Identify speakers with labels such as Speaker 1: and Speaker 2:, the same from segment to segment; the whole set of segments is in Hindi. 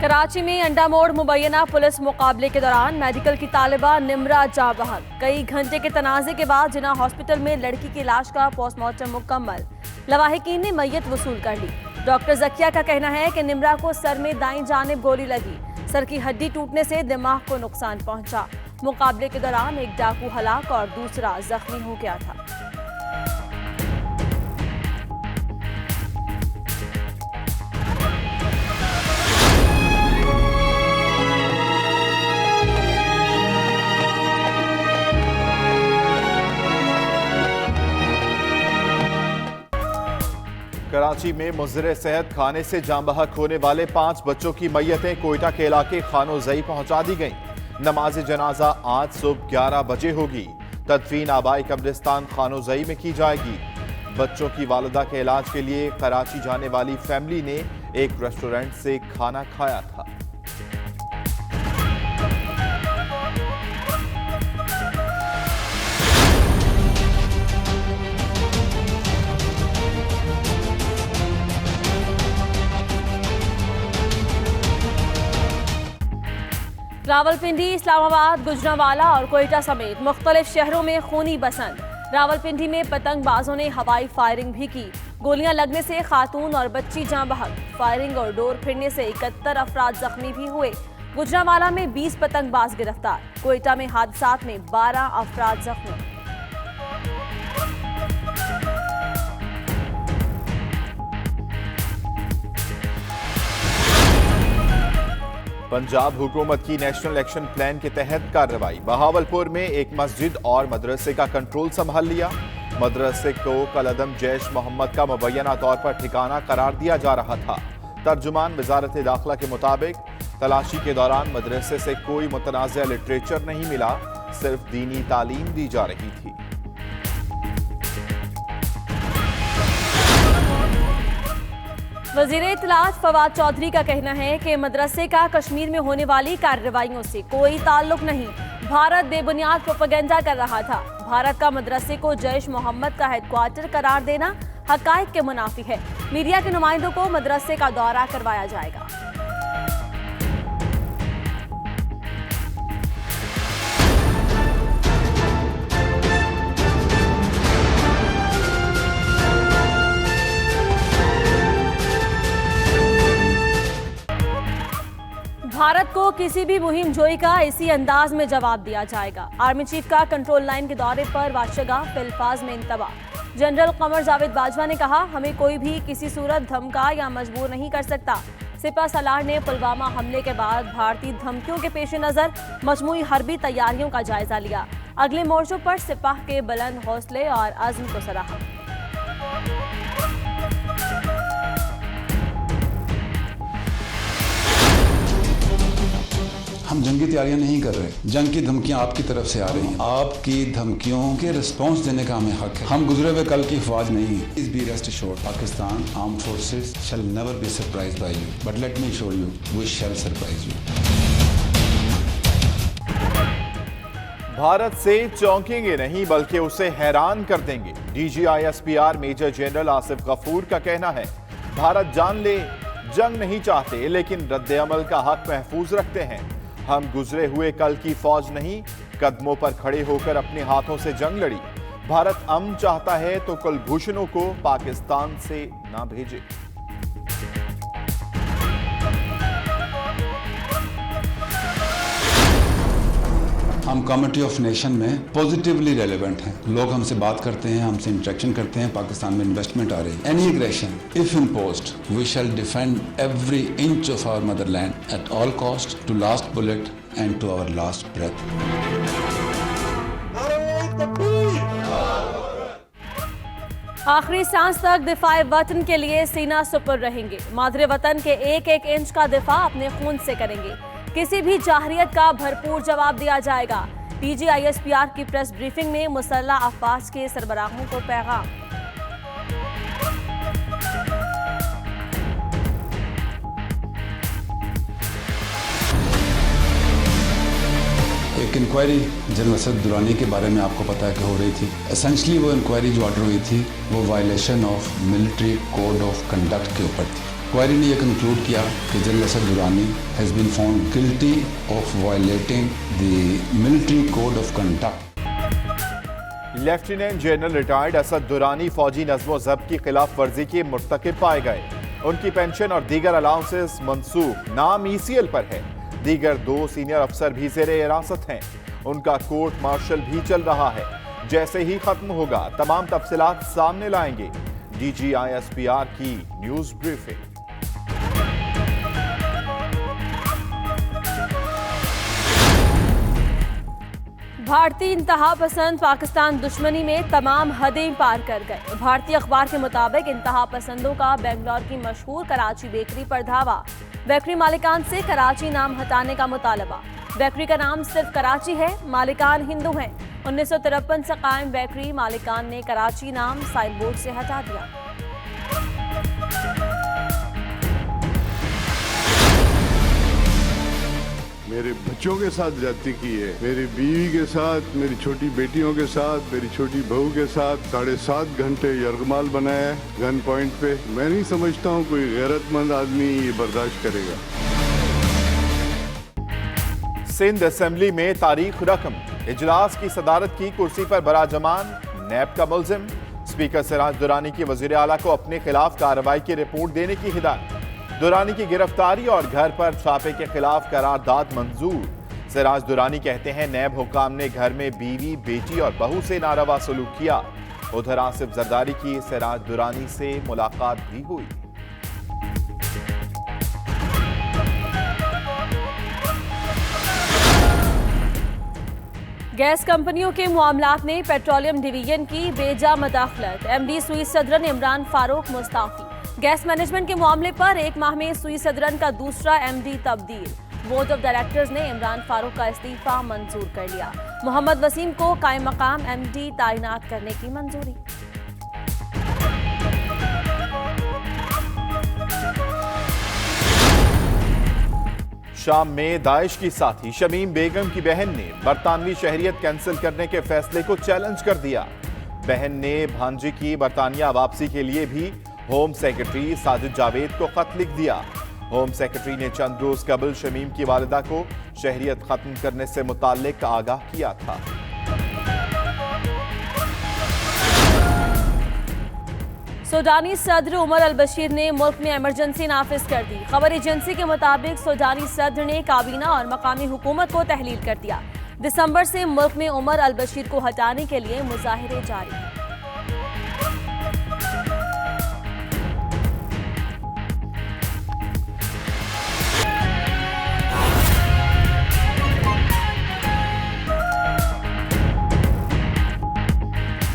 Speaker 1: कराची में अंडा मोड़ मुबैना पुलिस मुकाबले के दौरान मेडिकल की तालिबा निम्रा जाँ बहक। कई घंटे के तनाजे के बाद जिना हॉस्पिटल में लड़की की लाश का पोस्टमार्टम मुकम्मल, लवाहिकीन ने मैयत वसूल कर ली। डॉक्टर जकिया का कहना है कि निम्रा को सर में दाईं जानिब गोली लगी, सर की हड्डी टूटने से दिमाग को नुकसान पहुंचा। मुकाबले के दौरान एक डाकू हलाक और दूसरा जख्मी हो गया था।
Speaker 2: कराची में मुज़र सेहत खाने से जाँ बहक होने वाले 5 बच्चों की मैयतें कोयटा के इलाके खानोज़ई पहुंचा दी गईं। नमाज जनाजा आज सुबह 11 बजे होगी। तदफीन आबाई कब्रिस्तान खानोज़ई में की जाएगी। बच्चों की वालिदा के इलाज के लिए कराची जाने वाली फैमिली ने एक रेस्टोरेंट से खाना खाया था।
Speaker 1: रावलपिंडी, इस्लामाबाद, गुजरांवाला और कोयटा समेत मुख्तलिफ शहरों में खूनी बसंत। रावलपिंडी में पतंगबाजों ने हवाई फायरिंग भी की। गोलियां लगने से खातून और बच्ची जाँ बहक। फायरिंग और डोर फिरने से 71 अफराद जख्मी भी हुए। गुजरांवाला में 20 पतंगबाज गिरफ्तार। कोयटा में हादसात में 12 अफराद जख्मी।
Speaker 2: पंजाब हुकूमत की नेशनल एक्शन प्लान के तहत कार्रवाई। बहावलपुर में एक मस्जिद और मदरसे का कंट्रोल संभाल लिया। मदरसे को कलअदम जैश मोहम्मद का मुबैना तौर पर ठिकाना करार दिया जा रहा था। तर्जुमान वजारत दाखिला के मुताबिक तलाशी के दौरान मदरसे से कोई मुतनाज़ा लिटरेचर नहीं मिला, सिर्फ दीनी तालीम दी जा रही थी।
Speaker 1: वज़ीर इत्तलात फवाद चौधरी का कहना है कि मदरसे का कश्मीर में होने वाली कार्रवाइयों से कोई ताल्लुक नहीं। भारत बेबुनियाद प्रोपेगेंडा कर रहा था। भारत का मदरसे को जैश मोहम्मद का हेडक्वार्टर करार देना हकायक के मुनाफी है। मीडिया के नुमाइंदों को मदरसे का दौरा करवाया जाएगा। भारत को किसी भी मुहिम जोई का इसी अंदाज में जवाब दिया जाएगा। आर्मी चीफ का कंट्रोल लाइन के दौरे पर वाशगा फिल्फाज में इंतबा। जनरल कमर जावेद बाजवा ने कहा, हमें कोई भी किसी सूरत धमका या मजबूर नहीं कर सकता। सिपा सलार ने पुलवामा हमले के बाद भारतीय धमकियों के पेश नजर मजमूई हरबी तैयारियों का जायजा लिया। अगले मोर्चों पर सिपाह के बुलंद हौसले और अज़्म को सराहा।
Speaker 3: हम जंगी तैयारियां नहीं कर रहे। जंग की धमकियां आपकी तरफ से आ रही हैं। आपकी धमकियों के रिस्पांस देने का हमें हक है। हम गुजरे हुए कल की फौज नहीं है। Please be rest assured, Pakistan Armed Forces shall never be surprised by you. But let me assure you, we shall surprise you.
Speaker 2: Bharat से चौंकेंगे नहीं बल्कि उसे हैरान कर देंगे। DGISPR major general Asif Ghafoor का कहना है, भारत जान ले जंग नहीं चाहते लेकिन रद्द अमल का हक महफूज रखते हैं। हम गुजरे हुए कल की फौज नहीं, कदमों पर खड़े होकर अपने हाथों से जंग लड़ी। भारत अमन चाहता है तो कुलभूषणों को पाकिस्तान से ना भेजे।
Speaker 3: हम कमिटी ऑफ नेशन में पॉजिटिवली रेलेवेंट हैं। लोग हमसे बात करते हैं, हमसे इंटरेक्शन करते हैं। पाकिस्तान में इन्वेस्टमेंट आ रही है। Any aggression if imposed, we shall defend every inch of our motherland at all cost, to last bullet and to our last breath.
Speaker 1: आखिरी सांस तक दिफाए वतन के लिए सीना सुपर रहेंगे। मादरे वतन के एक एक इंच का दिफा अपने खून से करेंगे। किसी भी जाहरियत का भरपूर जवाब दिया जाएगा। DGISPR की प्रेस ब्रीफिंग में मुसल्लह अफवाज के सरबराहों को पैगाम।
Speaker 3: एक इंक्वायरी जनरल असद दुरानी के बारे में आपको पता है कि हो रही थी। एसेंशली वो इंक्वायरी जो ऑर्डर हुई थी वो violation of military code of conduct के ऊपर थी। क्वेरी ने यह कंक्लूड किया कि general Asad Durrani has been found guilty of violating the military code of conduct.
Speaker 2: Lieutenant general retired Asad Durrani फौजी नज़्म ज़ब्त की खिलाफ वर्जी के मुर्तकिब पाए गए। उनकी पेंशन और दीगर अलाउंसेस मंसूख, नाम ECL पर है। दीगर 2 सीनियर अफसर भी ज़ेरे हिरासत हैं। उनका कोर्ट मार्शल भी चल रहा है। जैसे ही खत्म होगा तमाम तफसीलात सामने लाएंगे। DGISPR की न्यूज ब्रीफिंग।
Speaker 1: भारतीय इंतहा पसंद पाकिस्तान दुश्मनी में तमाम हदें पार कर गए। भारतीय अखबार के मुताबिक इंतहा पसंदों का बेंगलोर की मशहूर कराची बेकरी पर धावा। बेकरी मालिकान से कराची नाम हटाने का मुतालबा। बेकरी का नाम सिर्फ कराची है, मालिकान हिंदू हैं। 1953 से कायम बेकरी मालिकान ने कराची नाम साइन बोर्ड से हटा दिया।
Speaker 4: मेरे बच्चों के साथ ज्यादती की है, मेरी बीवी के साथ, मेरी छोटी बेटियों के साथ, मेरी छोटी बहू के साथ 7.5 घंटे यरगमाल बनाया है गन पॉइंट पे। मैं नहीं समझता हूँ कोई गैरतमंद आदमी ये बर्दाश्त करेगा।
Speaker 2: सिंध असेंबली में तारीख रकम, इजलास की सदारत की कुर्सी पर बराजमान नैब का मुल्जिम। स्पीकर सिराज दुरानी की वजीर आला को अपने खिलाफ कार्रवाई की रिपोर्ट देने की हिदायत। दुरानी की गिरफ्तारी और घर पर छापे के खिलाफ करारदाद मंजूर। सिराज दुरानी कहते हैं नैब हुकाम ने घर में बीवी, बेटी और बहू से नारवा सलूक किया। उधर आसिफ जरदारी की सिराज दुरानी से मुलाकात भी हुई।
Speaker 1: गैस कंपनियों के मामलात में पेट्रोलियम डिवीजन की बेजा मदाखलत। MD सुई southern Imran Farooq Mustafi. Gas management के मामले पर 1 माह में सुई सदरन का दूसरा MD तब्दील। बोर्ड ऑफ डायरेक्टर्स ने इमरान फारूक का इस्तीफा मंजूर कर लिया। मोहम्मद वसीम को कायम मकाम MD तैनात करने की मंजूरी।
Speaker 2: शाम में दाइश की साथी शमीम बेगम की बहन ने बरतानवी शहरियत कैंसिल करने के फैसले को चैलेंज कर दिया। बहन ने भांजी की बरतानिया वापसी के लिए भी होम सेक्रेटरी साजिद जावेद को खत लिख दिया। होम सेक्रेटरी ने चंद रोज कबल शमीम की वालिदा को शहरियत खत्म करने से मुताल्लिक आगाह किया था।
Speaker 1: सूडानी सदर उमर अल-बशीर ने मुल्क में इमरजेंसी नाफिज कर दी। खबर एजेंसी के मुताबिक सूडानी सदर ने काबीना और मकामी हुकूमत को तहलील कर दिया। दिसंबर से मुल्क में उमर अल-बशीर को हटाने के लिए मुजाहिरे जारी हैं।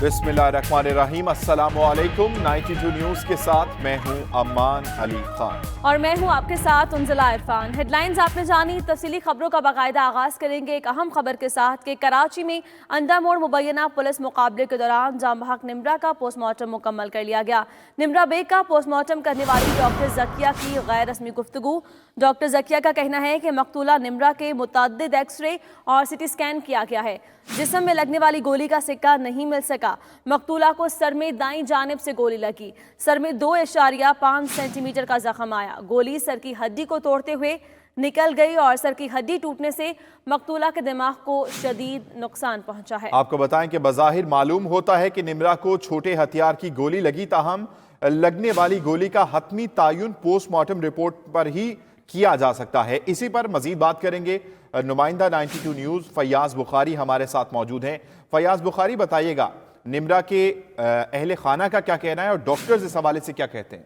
Speaker 2: बिस्मिल्लाहिर्रहमानिर्रहीम, अस्सलामु अलैकुम। 92 न्यूज़ के साथ मैं हूं अम्मान अली खान
Speaker 1: और मैं हूं आपके साथ उंजला इरफान। हेडलाइंस आपने जानी, तफसीली खबरों का बाकायदा आगाज करेंगे एक अहम खबर के साथ कि कराची में अंधा मोड़ मुबैना पुलिस मुकाबले के दौरान जाम बहक निम्रा का पोस्टमार्टम मुकम्मल कर लिया गया। निम्रा बेग का पोस्टमार्टम करने वाली डॉक्टर जकिया की गैर रस्मी गुफ्तगू। डॉक्टर जकिया का कहना है कि मकतूला निम्रा के मुतअद्दिद एक्सरे और CT स्कैन किया गया है। जिस्म में लगने वाली गोली का सिक्का नहीं मिल सका। मकतूला को सर में दाईं जानिब से गोली लगी। सर में 2.5 सेंटीमीटर का जख्म आया। गोली सर की हड्डी को तोड़ते हुए निकल गई और सर की हड्डी टूटने से मकतूला के दिमाग को शदीद नुकसान पहुंचा है।
Speaker 2: आपको बताएं कि बज़ाहिर मालूम होता है कि निम्रा को छोटे हथियार की गोली लगी, ताहम लगने वाली गोली का हतमी तायुन पोस्टमार्टम रिपोर्ट पर ही किया जा सकता है। इसी पर मजीद बात करेंगे। नुमाइंदा 92 न्यूज़ फयाज बुखारी हमारे साथ मौजूद हैं। फयाज बुखारी, बताइएगा निम्रा के अहले खाना का क्या कहना है और डॉक्टर्स इस हवाले से क्या कहते हैं?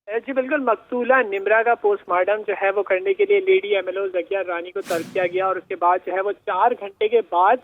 Speaker 5: जी बिल्कुल, मकतूला निम्रा का पोस्टमार्टम जो है वो करने के लिए लेडी MLO जकिया रानी को तर्क किया गया और उसके बाद जो है वो 4 घंटे के बाद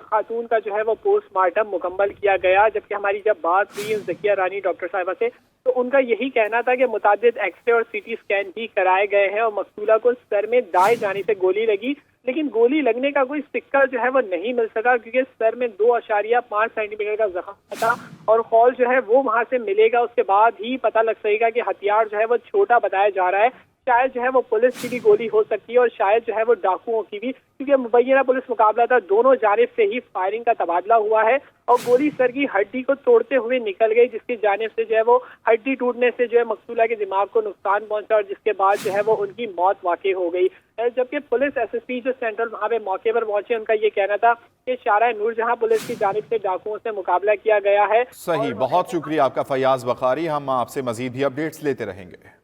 Speaker 5: खातून का जो है वो पोस्टमार्टम मुकम्मल किया गया। जबकि हमारी जब बात हुई जकिया रानी डॉक्टर साहिबा से तो उनका यही कहना था कि मुतादिद एक्सरे और CT स्कैन भी कराए गए हैं और मकतूला को सर में दाएं जाने से गोली लगी, लेकिन गोली लगने का कोई सिक्का जो है वो नहीं मिल सका, क्योंकि सर में 2.5 सेंटीमीटर का जख्म था और हॉल जो है वो वहां से मिलेगा, उसके बाद ही पता लग सकेगा कि हथियार जो है वो छोटा बताया जा रहा है। शायद जो है वो पुलिस की भी गोली हो सकती है और शायद जो है वो डाकुओं की भी, क्योंकि मुबैना पुलिस मुकाबला था, दोनों जानिब से ही फायरिंग का तबादला हुआ है और गोली सर की हड्डी को तोड़ते हुए निकल गई, जिसकी जानिब से जो है वो हड्डी टूटने से जो है मकतूला के दिमाग को नुकसान पहुंचा और जिसके बाद जो है वो उनकी मौत वाकई हो गई। जबकि पुलिस एसएसपी जो सेंट्रल वहां पे मौके पर पहुंचे, उनका ये कहना था कि शारा नूरजहां पुलिस की जानिब से डाकुओं से मुकाबला किया गया है।
Speaker 2: सही, बहुत शुक्रिया आपका फयाज बखारी। हम आपसे मजीद भी अपडेट्स लेते रहेंगे।